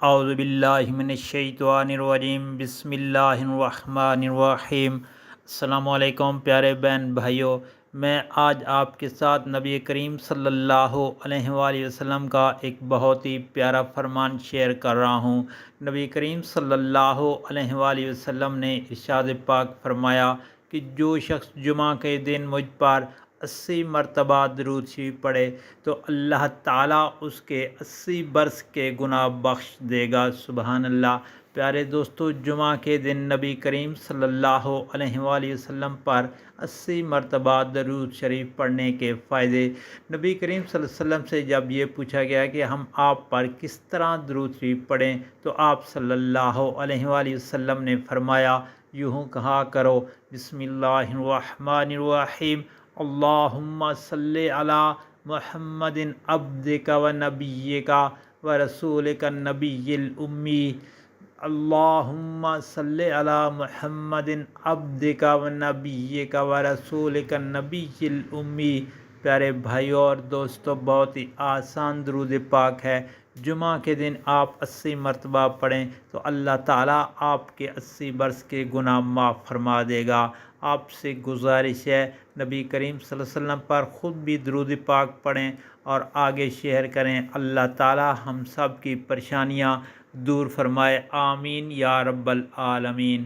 اعوذ باللہ من الشیطان الرجیم، بسم اللہ الرحمن الرحیم۔ السلام علیکم پیارے بہن بھائیوں، میں آج آپ کے ساتھ نبی کریم صلی اللہ علیہ وآلہ وسلم کا ایک بہت ہی پیارا فرمان شیئر کر رہا ہوں۔ نبی کریم صلی اللہ علیہ وآلہ وسلم نے ارشاد پاک فرمایا کہ جو شخص جمعہ کے دن مجھ پر 80 مرتبہ درود شریف پڑھے تو اللہ تعالیٰ اس کے 80 برس کے گناہ بخش دے گا۔ سبحان اللہ۔ پیارے دوستو، جمعہ کے دن نبی کریم صلی اللہ علیہ وآلہ وسلم پر 80 مرتبہ درود شریف پڑھنے کے فائدے۔ نبی کریم صلی اللہ علیہ وسلم سے جب یہ پوچھا گیا کہ ہم آپ پر کس طرح درود شریف پڑھیں تو آپ صلی اللہ علیہ وآلہ وسلم نے فرمایا، یوں کہا کرو، بسم اللہ الرحمن الرحیم، اللہم صلی علی محمد عبدک و نبیک و رسولک النبی الامی، اللہم صلی علی محمد عبدک و نبیک و رسولک النبی الامی۔ پیارے بھائیوں اور دوستو، بہت ہی آسان درود پاک ہے۔ جمعہ کے دن آپ 80 مرتبہ پڑھیں تو اللہ تعالیٰ آپ کے 80 برس کے گناہ معاف فرما دے گا۔ آپ سے گزارش ہے، نبی کریم صلی اللہ علیہ وسلم پر خود بھی درود پاک پڑھیں اور آگے شیئر کریں۔ اللہ تعالیٰ ہم سب کی پریشانیاں دور فرمائے، آمین یا رب العالمین۔